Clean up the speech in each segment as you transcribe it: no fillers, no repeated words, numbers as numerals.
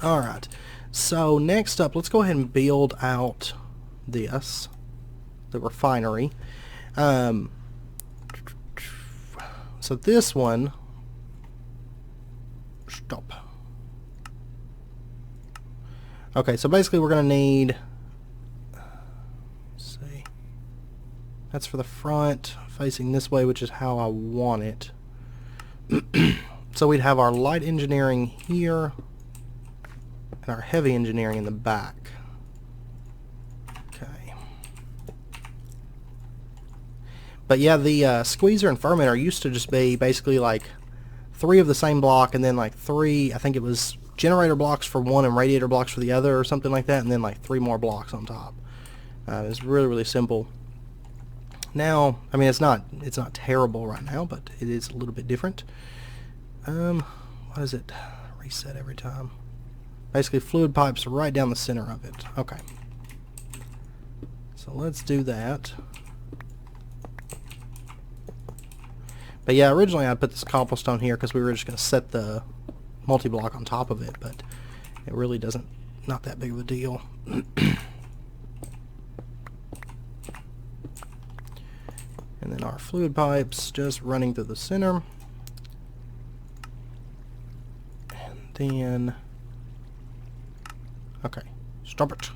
Alright, so next up, let's go ahead and build out this, the refinery. So this one, stop. Okay, so basically we're going to need, let's see, that's for the front, facing this way, which is how I want it. So we'd have our light engineering here, and our heavy engineering in the back. Okay. But yeah, the squeezer and fermenter used to just be basically like 3 of the same block, and then like 3, I think it was generator blocks for one and radiator blocks for the other, or something like that, and then like 3 more blocks on top. It's really, really simple. Now, I mean, it's not terrible right now, but it is a little bit different. What is it? Reset every time. Basically, fluid pipes right down the center of it. Okay. So let's do that. But yeah, originally I put this cobblestone here because we were just going to set the multi-block on top of it, but it really not that big of a deal. And then our fluid pipes just running through the center. And then, okay, stop it.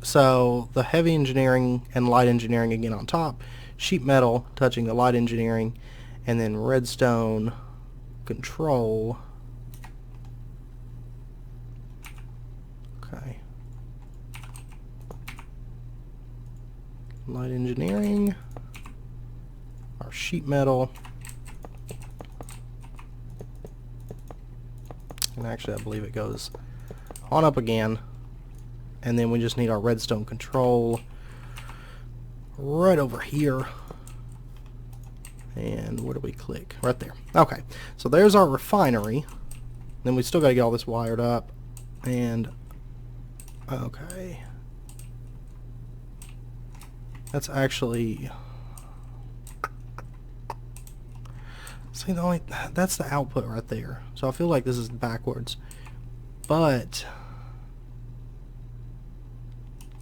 So the heavy engineering and light engineering again on top, sheet metal touching the light engineering, and then redstone control. Okay. Light engineering, our sheet metal, and actually I believe it goes on up again. And then we just need our redstone control right over here. And where do we click? Right there. Okay, so there's our refinery. Then we still got to get all this wired up. And, okay. That's actually... See, that's the output right there. So I feel like this is backwards. But...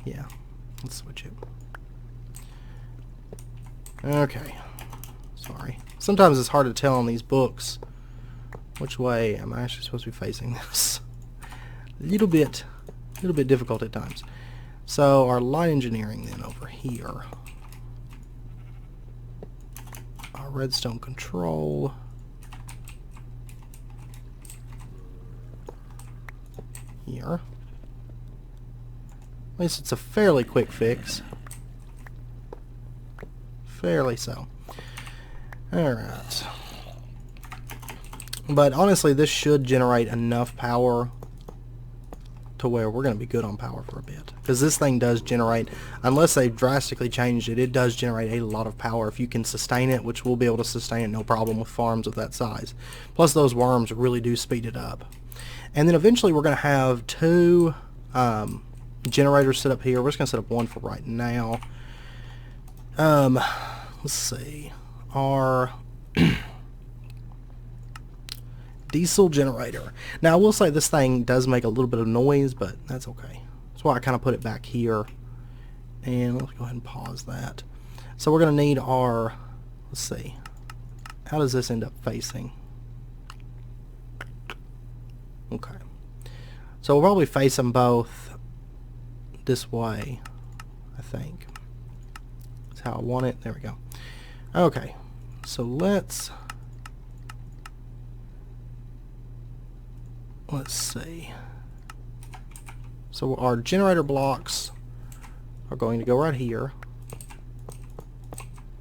yeah, let's switch it. Okay. Sorry. Sometimes it's hard to tell on these books which way am I actually supposed to be facing this. A little bit difficult at times. So our light engineering then over here. Our redstone control. Here. At least it's a fairly quick fix. Fairly so. Alright. But honestly, this should generate enough power to where we're going to be good on power for a bit. Because this thing does generate, unless they've drastically changed it, it does generate a lot of power if you can sustain it, which we'll be able to sustain it no problem with farms of that size. Plus those worms really do speed it up. And then eventually we're going to have 2... generators set up here. We're just going to set up one for right now. Let's see. Our diesel generator. Now, I will say this thing does make a little bit of noise, but that's okay. That's why I kind of put it back here. And let's go ahead and pause that. So we're going to need our, let's see. How does this end up facing? Okay. So we'll probably face them both this way, I think. That's how I want it. There we go. Okay, so let's see. So our generator blocks are going to go right here,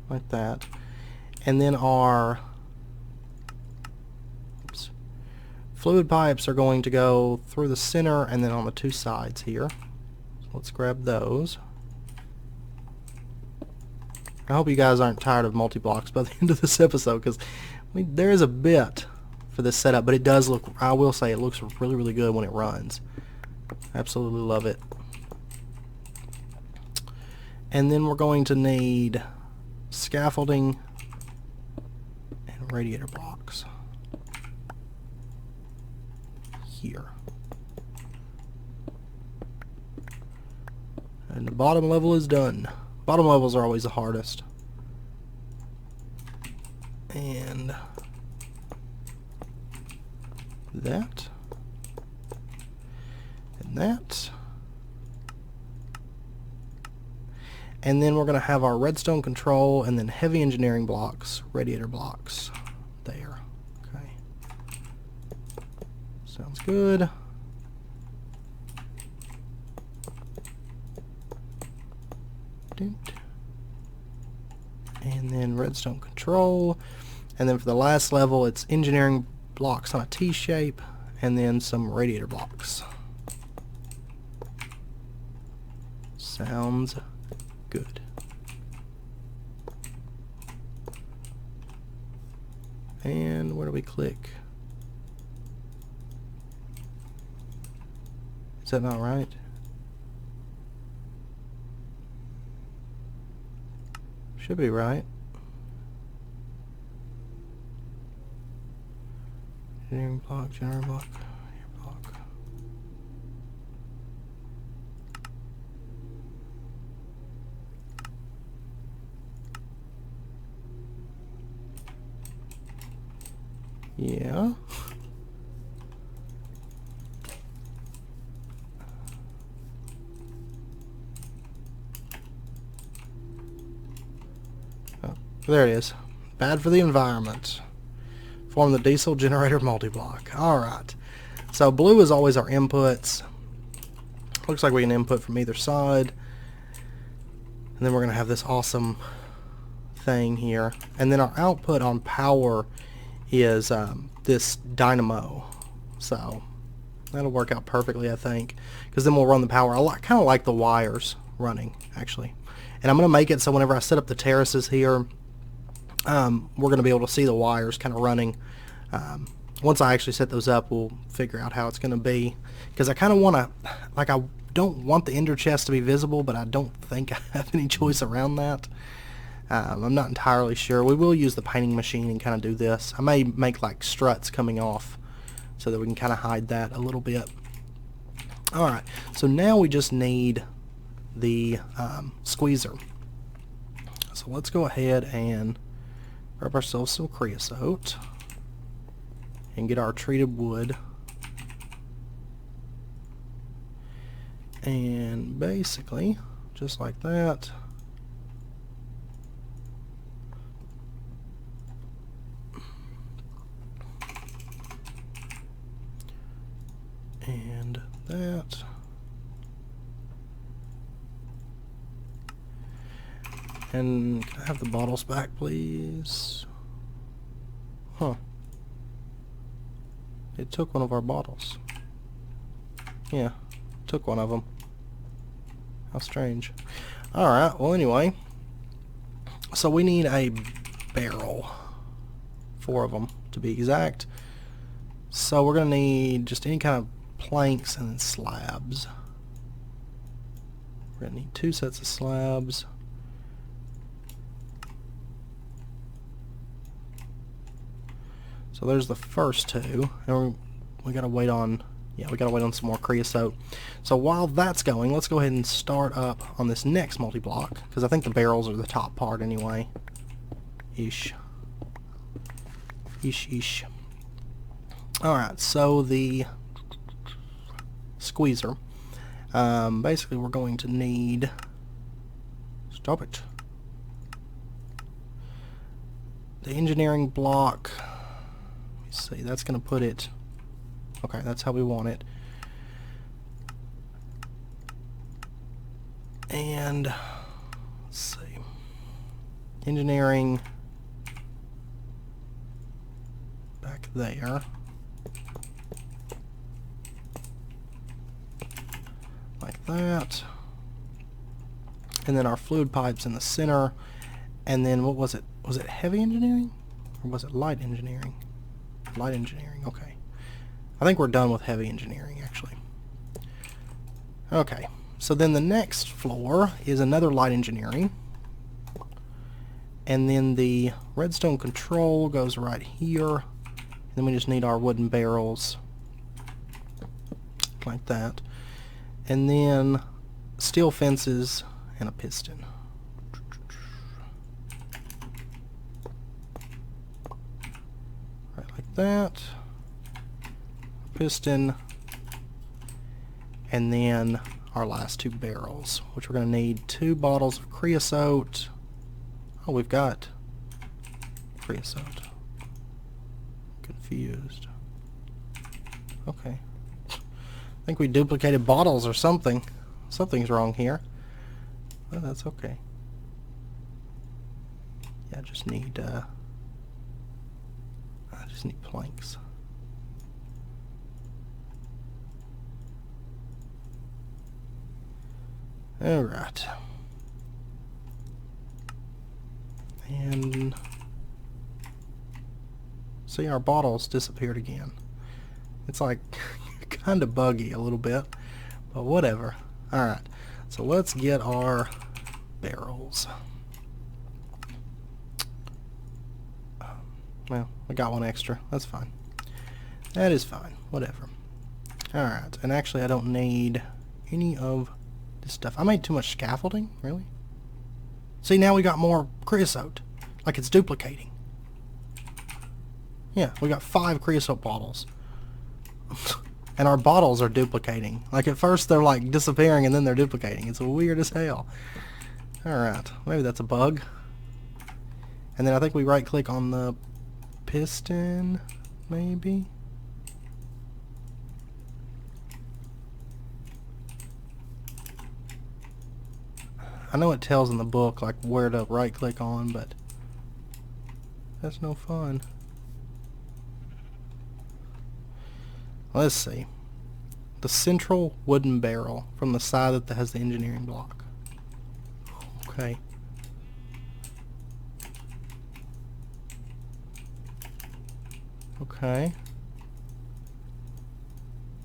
like that, and then our fluid pipes are going to go through the center and then on the 2 sides here. Let's grab those. I hope you guys aren't tired of multi-blocks by the end of this episode, because there is a bit for this setup, but it does look, I will say, it looks really, really good when it runs. Absolutely love it. And then we're going to need scaffolding and radiator blocks here. And the bottom level is done. Bottom levels are always the hardest. And that. And that. And then we're going to have our redstone control and then heavy engineering blocks, radiator blocks there. Okay. Sounds good. And then redstone control. And then for the last level, it's engineering blocks on a T shape and then some radiator blocks. Sounds good. And where do we click? Is that not right? Should be right. Engineering block, generator block, block. Yeah. Oh, there it is. Bad for the environment. Form the diesel generator multi-block. Alright. So blue is always our inputs. Looks like we can input from either side. And then we're going to have this awesome thing here. And then our output on power is this dynamo. So that'll work out perfectly, I think. Because then we'll run the power. I kind of like the wires running, actually. And I'm going to make it so whenever I set up the terraces here, we're going to be able to see the wires kind of running. Once I actually set those up, we'll figure out how it's going to be. Because I kind of want to, like, I don't want the ender chest to be visible, but I don't think I have any choice around that. I'm not entirely sure. We will use the painting machine and kind of do this. I may make like struts coming off so that we can kind of hide that a little bit. Alright, so now we just need the squeezer. So let's go ahead and grab ourselves some creosote and get our treated wood. And basically, just like that, and that. And can I have the bottles back, please? Huh. It took one of our bottles. Yeah, took one of them. How strange. Alright, well anyway. So we need a barrel. 4 of them, to be exact. So we're going to need just any kind of planks and then slabs. We're going to need 2 sets of slabs. So there's the first 2, and we gotta wait on, we gotta wait on some more creosote. So while that's going, let's go ahead and start up on this next multi-block, because I think the barrels are the top part anyway. Ish. Alright, so the squeezer. Basically we're going to need, stop it, the engineering block. See, that's going to put it, okay, that's how we want it. And let's see, engineering back there, like that, and then our fluid pipes in the center. And then what was it heavy engineering or was it light engineering? Light engineering, okay. I think we're done with heavy engineering, actually. Okay, so then the next floor is another light engineering. And then the redstone control goes right here. And then we just need our wooden barrels like that. And then steel fences and a piston. Right like that. Piston. And then our last two barrels, which we're going to need 2 bottles of creosote. Oh, we've got creosote. Confused. Okay. I think we duplicated bottles or something. Something's wrong here. Well, that's okay. Yeah, I just need planks. Alright. And see, our bottles disappeared again. It's like kind of buggy a little bit, but whatever. Alright, so let's get our barrels. Well, I got one extra. That's fine. That is fine. Whatever. Alright, and actually I don't need any of this stuff. I made too much scaffolding? Really? See, now we got more creosote. Like it's duplicating. Yeah, we got 5 creosote bottles. And our bottles are duplicating. Like at first they're like disappearing and then they're duplicating. It's weird as hell. Alright, maybe that's a bug. And then I think we right click on the piston, maybe? I know it tells in the book like where to right click on, but that's no fun. Let's see. The central wooden barrel from the side that has the engineering block. Okay. Okay.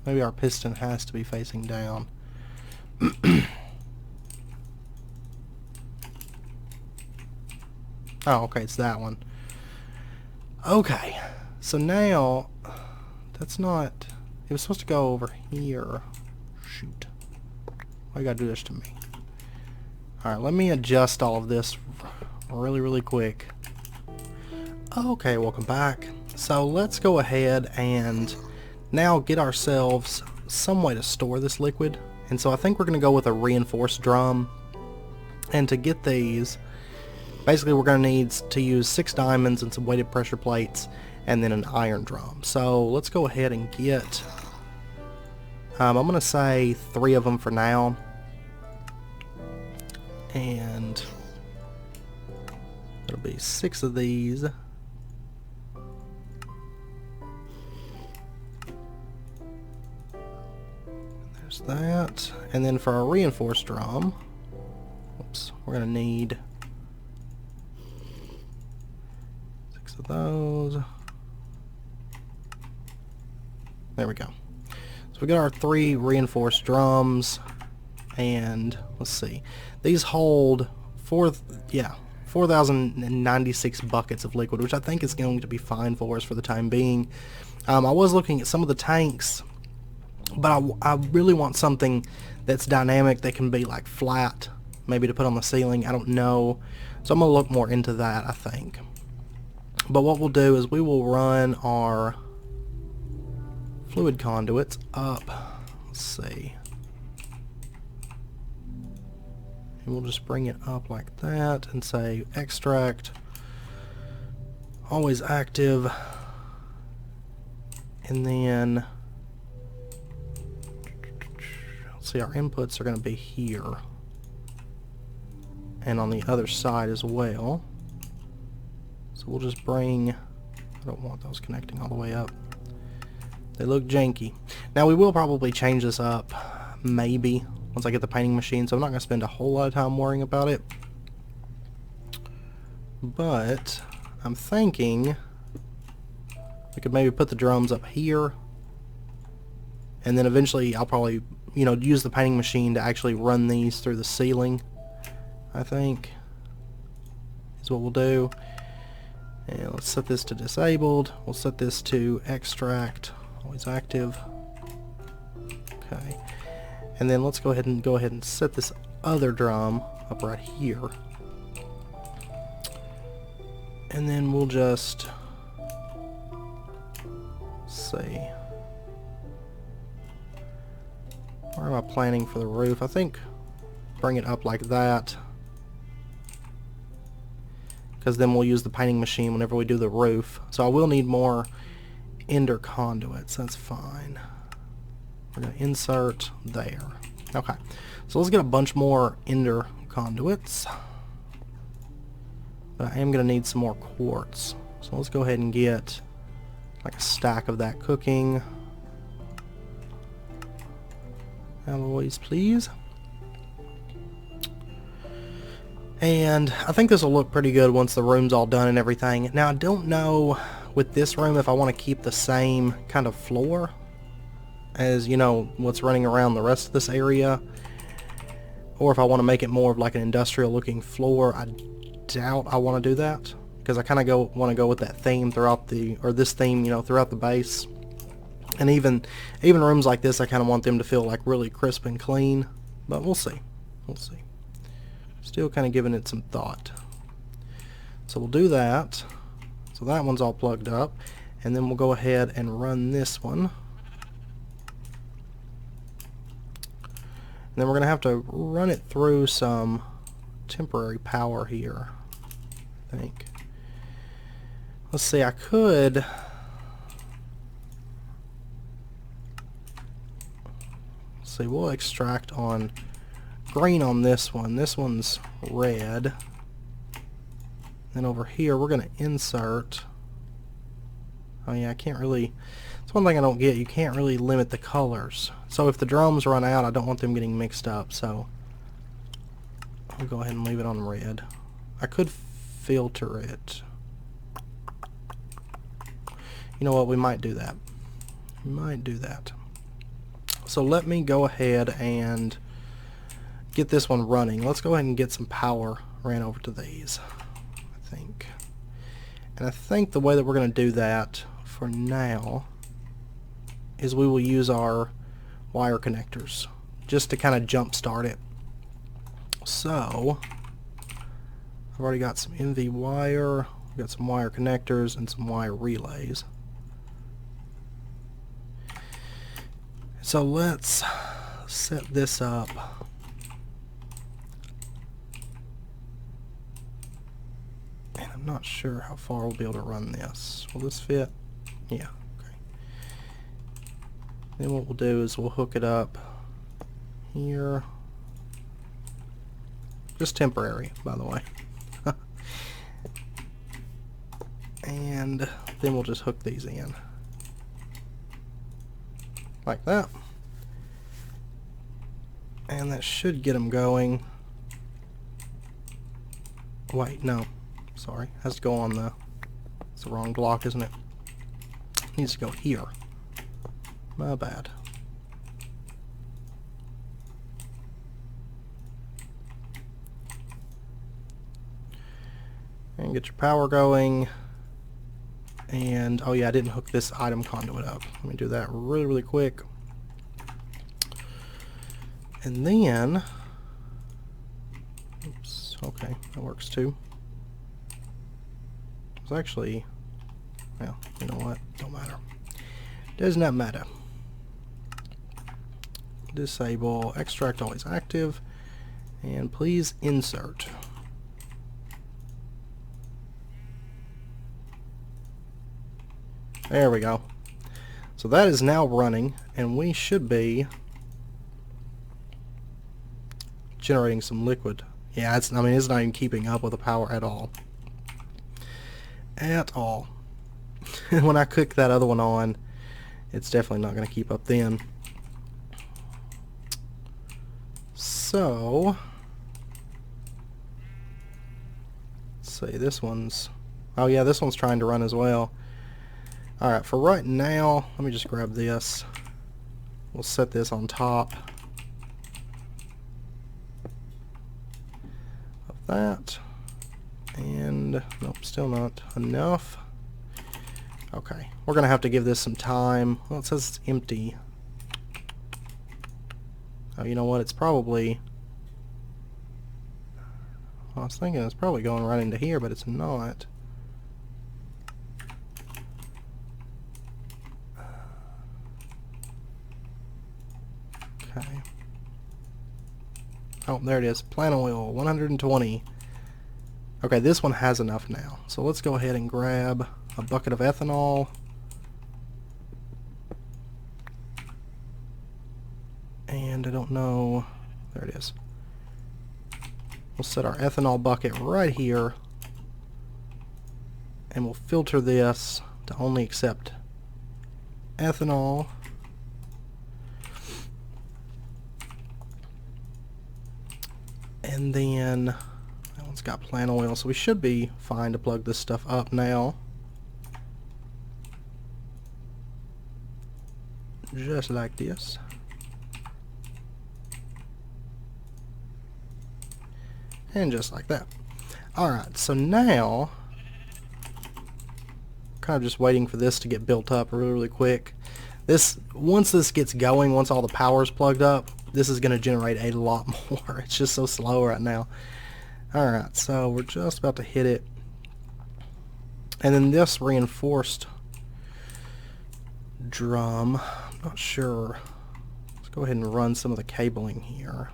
Maybe our piston has to be facing down. Oh, okay, it's that one. Okay, so now, that's not, it was supposed to go over here. Shoot. Why you gotta do this to me? Alright, let me adjust all of this really quick. Okay, welcome back. So let's go ahead and now get ourselves some way to store this liquid. And so I think we're going to go with a reinforced drum. And to get these, basically we're going to need to use 6 diamonds and some weighted pressure plates and then an iron drum. So let's go ahead and get, I'm going to say 3 of them for now. And it'll be 6 of these. There's that. And then for our reinforced drum, oops, we're going to need 6 of those. There we go. So we got our 3 reinforced drums, and let's see. These hold 4,096 buckets of liquid, which I think is going to be fine for us for the time being. I was looking at some of the tanks, but I really want something that's dynamic, that can be like flat, maybe to put on the ceiling. I don't know. So I'm going to look more into that, I think. But what we'll do is we will run our fluid conduits up. Let's see. And we'll just bring it up like that and say extract, always active, and then let's see, our inputs are going to be here and on the other side as well. So we'll just bring, I don't want those connecting all the way up. They look janky. Now we will probably change this up, maybe, once I get the painting machine, so I'm not going to spend a whole lot of time worrying about it. But I'm thinking we could maybe put the drums up here, and then eventually I'll probably, you know, use the painting machine to actually run these through the ceiling, I think. is what we'll do. And let's set this to disabled. We'll set this to extract, always active. Okay. And then let's go ahead and set this other drum up right here. And then we'll just see. Where am I planning for the roof? I think bring it up like that, because then we'll use the painting machine whenever we do the roof. So I will need more ender conduits. That's fine. We're going to insert there. Okay. So let's get a bunch more ender conduits. But I am going to need some more quartz. So let's go ahead and get like a stack of that cooking. Alloys, please. And I think this will look pretty good once the room's all done and everything. Now I don't know with this room if I want to keep the same kind of floor as, you know, what's running around the rest of this area, or if I want to make it more of like an industrial looking floor. I doubt I want to do that, because I kind of want to go with that theme throughout the, or this theme, you know, throughout the base. And even rooms like this, I kind of want them to feel like really crisp and clean, but we'll see. We'll see. Still kind of giving it some thought. So we'll do that. So that one's all plugged up, and then we'll go ahead and run this one. And then we're going to have to run it through some temporary power here, I think. Let's see, I could... Let's see, we'll extract on green on this one. This one's red. Then over here, we're going to insert... Oh yeah, I can't really... That's one thing I don't get. You can't really limit the colors. So if the drums run out, I don't want them getting mixed up. So I'll go ahead and leave it on red. I could filter it. You know what? We might do that. We might do that. So let me go ahead and get this one running. Let's go ahead and get some power ran over to these, I think. And I think the way that we're going to do that for now is we will use our wire connectors just to kind of jump start it. So I've already got some NV wire, we've got some wire connectors and some wire relays. So let's set this up. And I'm not sure how far we'll be able to run this. Will this fit? Yeah. Okay. Then what we'll do is we'll hook it up here. Just temporary, by the way. And then we'll just hook these in. Like that. And that should get them going. Wait, no. Sorry. Has to go on the... It's the wrong block, isn't it? It needs to go here. My bad. And get your power going. And, oh yeah, I didn't hook this item conduit up. Let me do that really, really quick. And then, oops, okay, that works too. It's actually, well, you know what, don't matter. Does not matter. Disable, extract always active, and please insert. There we go. So that is now running, and we should be generating some liquid. Yeah, it's, I mean, it's not even keeping up with the power at all. At all. When I cook that other one on, it's definitely not going to keep up then. So, let's see, this one's, oh yeah, this one's trying to run as well. Alright, for right now, let me just grab this. We'll set this on top of that. And nope, still not enough. Okay, we're gonna have to give this some time. Well, it says it's empty. Oh, you know what? It's probably... I was thinking it's probably going right into here, but it's not. Okay. Oh, there it is. Plant oil, 120. Okay, this one has enough now. So let's go ahead and grab a bucket of ethanol. And I don't know... There it is. We'll set our ethanol bucket right here. And we'll filter this to only accept ethanol. And then that one's got plant oil, so we should be fine to plug this stuff up now. Just like this. And just like that. Alright, so now kind of just waiting for this to get built up really, really quick. Once this gets going, once all the power's plugged up, this is going to generate a lot more. It's just so slow right now. Alright, so we're just about to hit it. And then this reinforced drum, I'm not sure. Let's go ahead and run some of the cabling here.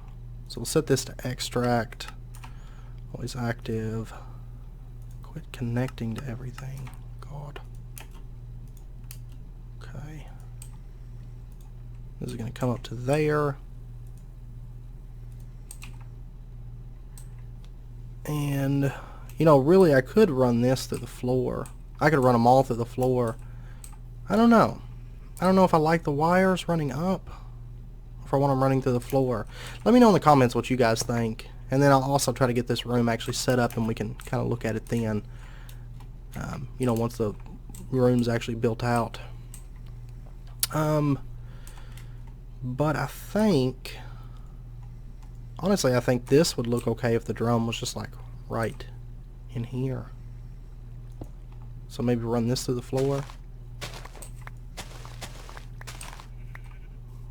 So we'll set this to extract. Always active. Quit connecting to everything. God. Okay. This is going to come up to there. And, you know, really I could run this through the floor. I could run them all through the floor. I don't know. I don't know if I like the wires running up, or if I want them running through the floor. Let me know in the comments what you guys think. And then I'll also try to get this room actually set up and we can kind of look at it then. You know, once the room's actually built out. But I think... Honestly, I think this would look okay if the drum was just like right in here. So maybe run this through the floor.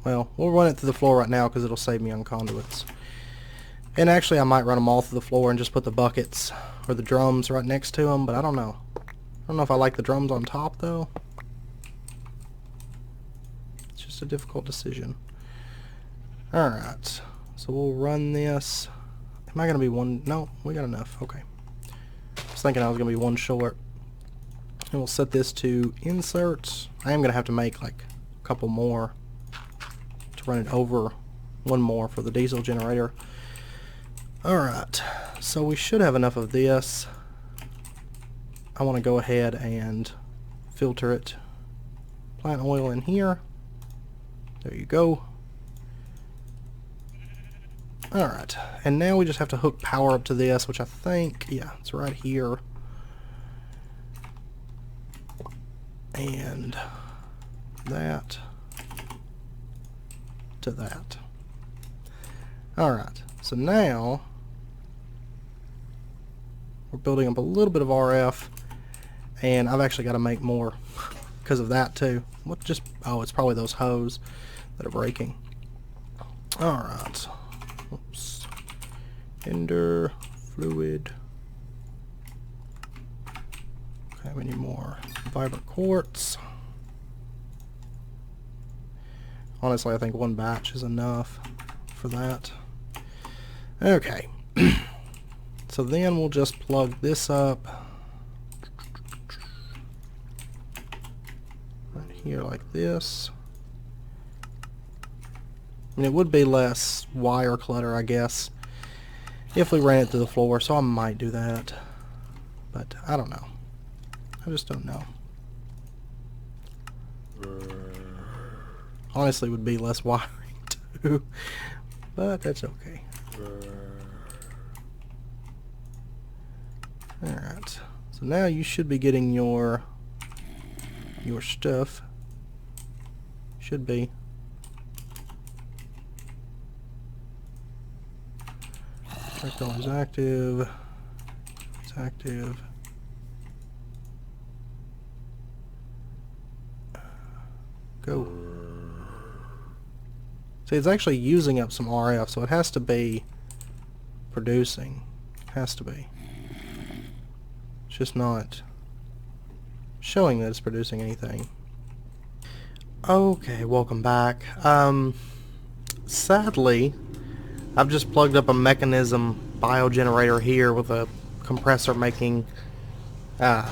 Well, we'll run it through the floor right now because it'll save me on conduits. And actually I might run them all through the floor and just put the buckets or the drums right next to them, but I don't know. I don't know if I like the drums on top though. It's just a difficult decision. Alright. So we'll run this. Am I going to be one? No, we got enough. Okay. I was thinking I was going to be one short. And we'll set this to inserts. I am going to have to make like a couple more to run it over. One more for the diesel generator. Alright. So we should have enough of this. I want to go ahead and filter it. Plant oil in here. There you go. Alright, and now we just have to hook power up to this, which I think, yeah, it's right here. And that to that. Alright, so now we're building up a little bit of RF, and I've actually got to make more because of that too. What just, oh, it's probably those hose that are breaking. Alright. Oops. Ender fluid. Okay, we need more vibrant quartz. Honestly, I think one batch is enough for that. Okay. So then we'll just plug this up right here like this. I mean, it would be less wire clutter, I guess, if we ran it through the floor, so I might do that. But I don't know. I just don't know. Honestly, it would be less wiring, too. But that's okay. Alright. So now you should be getting your stuff. Should be. Check is active. It's active. Go. See, it's actually using up some RF, so it has to be producing. Has to be. It's just not showing that it's producing anything. Okay, welcome back. Sadly, I've just plugged up a mechanism biogenerator here with a compressor making biofuel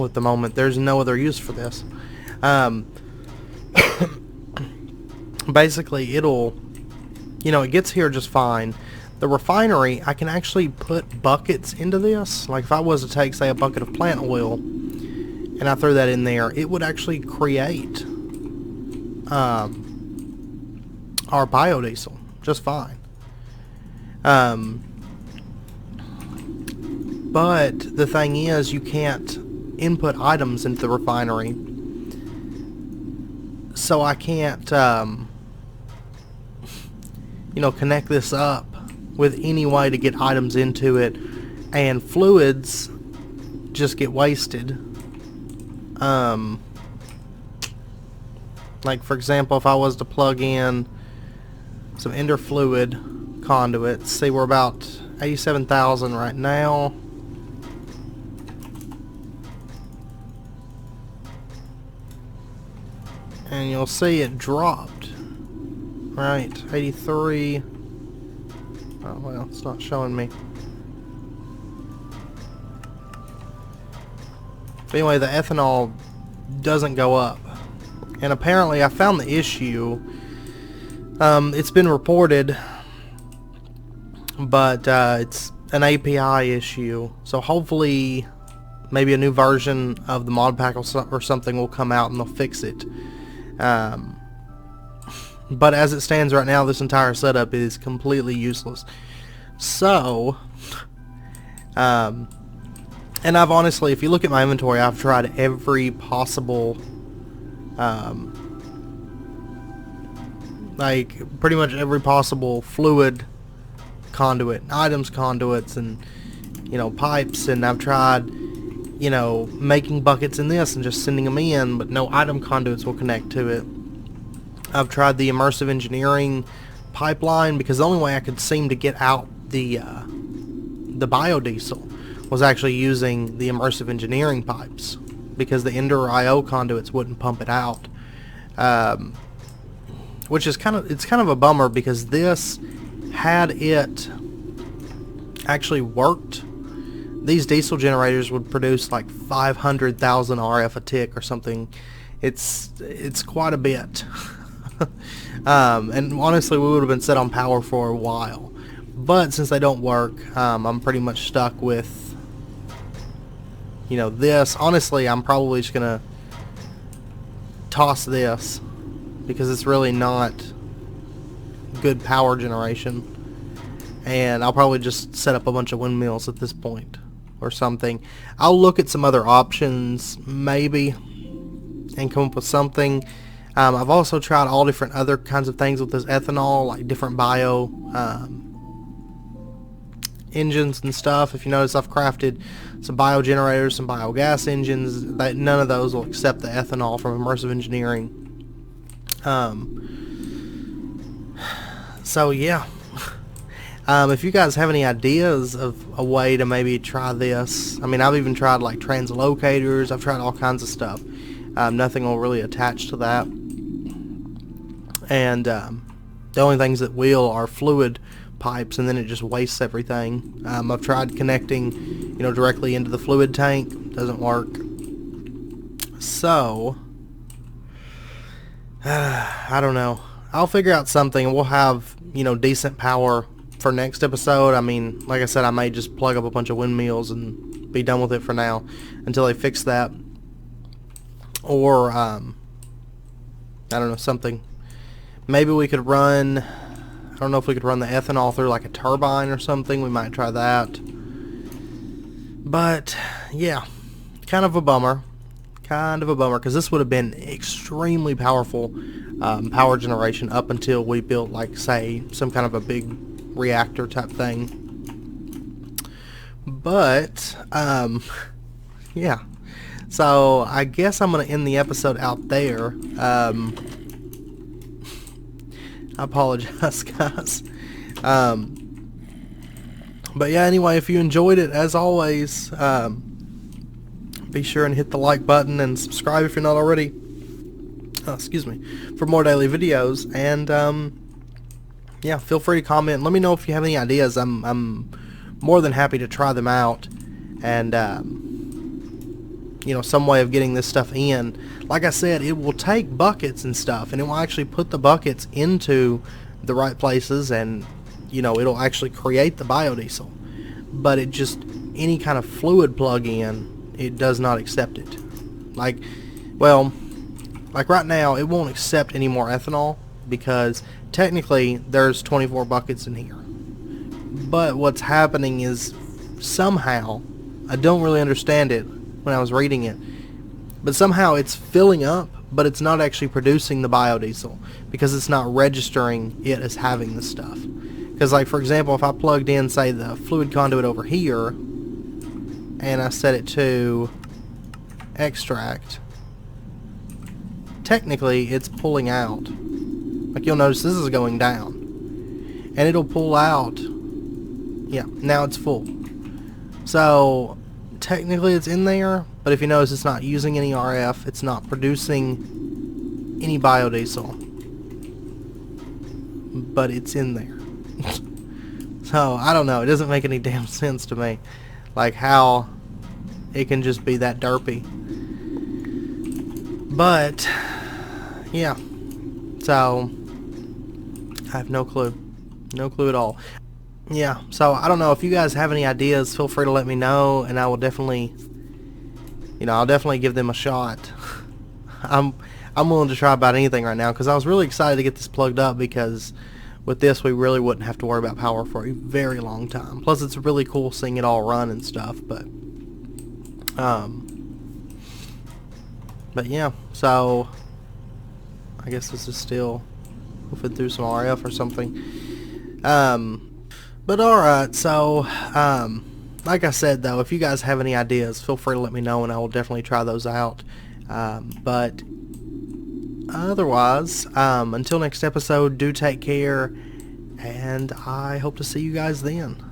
at the moment. There's no other use for this. Basically, it'll, it gets here just fine. The refinery, I can actually put buckets into this. Like if I was to take, say, a bucket of plant oil and I threw that in there, it would actually create our biodiesel just fine. But the thing is, you can't input items into the refinery, so I can't connect this up with any way to get items into it, and fluids just get wasted. Like for example, if I was to plug in some ender fluid conduits, see, we're about 87,000 right now. And you'll see it dropped. Right, 83. Oh well, it's not showing me. But anyway, the ethanol doesn't go up. And apparently I found the issue. It's been reported, but it's an API issue. So hopefully maybe a new version of the mod pack or something will come out and they'll fix it. But as it stands right now, this entire setup is completely useless. So, and I've honestly, if you look at my inventory, I've tried every possible, like pretty much every possible fluid conduit, items conduits, and pipes, and I've tried making buckets in this and just sending them in, but no item conduits will connect to it. I've tried the Immersive Engineering pipeline, because the only way I could seem to get out the biodiesel was actually using the Immersive Engineering pipes, because the Ender IO conduits wouldn't pump it out. Which is kind of a bummer, because this, had it actually worked, these diesel generators would produce like 500,000 RF a tick or something. It's quite a bit. And honestly, we would have been set on power for a while. But since they don't work, I'm pretty much stuck with, this. Honestly, I'm probably just going to toss this, because it's really not good power generation. And I'll probably just set up a bunch of windmills at this point or something. I'll look at some other options maybe and come up with something. I've also tried all different other kinds of things with this ethanol, like different bio engines and stuff. If you notice, I've crafted some biogenerators, some biogas engines. None of those will accept the ethanol from Immersive Engineering. So yeah. If you guys have any ideas of a way to maybe try this, I mean, I've even tried like translocators, I've tried all kinds of stuff. Nothing will really attach to that. And the only things that will are fluid pipes, and then it just wastes everything. I've tried connecting, directly into the fluid tank. Doesn't work. So, I don't know. I'll figure out something, and we'll have, decent power for next episode. I mean, like I said, I may just plug up a bunch of windmills and be done with it for now until they fix that. Or, I don't know, something. Maybe we could run, I don't know if we could run the ethanol through like a turbine or something. We might try that. But, yeah, kind of a bummer. Because this would have been extremely powerful power generation up until we built, like, say, some kind of a big reactor type thing. But yeah, so I guess I'm gonna end the episode out there. I apologize, guys. But yeah, anyway, if you enjoyed it, as always, be sure and hit the like button and subscribe if you're not already. Excuse me, for more daily videos. And yeah, feel free to comment. Let me know if you have any ideas. I'm more than happy to try them out, and you know, some way of getting this stuff in. Like I said, it will take buckets and stuff, and it will actually put the buckets into the right places, and you know, it'll actually create the biodiesel. But it just, any kind of fluid plug-in, it does not accept it. Like, well, like right now, it won't accept any more ethanol because technically there's 24 buckets in here. But what's happening is somehow, I don't really understand it when I was reading it, but somehow it's filling up, but it's not actually producing the biodiesel because it's not registering it as having the stuff. Because, like, for example, if I plugged in, say, the fluid conduit over here, and I set it to extract, technically it's pulling out. Like, you'll notice this is going down, and it'll pull out. Yeah, now it's full. So technically it's in there, but if you notice, it's not using any RF, it's not producing any biodiesel, but it's in there. So I don't know, it doesn't make any damn sense to me, like how it can just be that derpy. But yeah, so I have no clue at all. Yeah, so I don't know, if you guys have any ideas, feel free to let me know, and I will definitely, you know, I'll definitely give them a shot. I'm willing to try about anything right now, because I was really excited to get this plugged up, because with this we really wouldn't have to worry about power for a very long time. Plus it's really cool seeing it all run and stuff. But yeah, so I guess this is still moving through some RF or something. But alright, so like I said though, if you guys have any ideas, feel free to let me know and I will definitely try those out. But otherwise, until next episode, do take care, and I hope to see you guys then.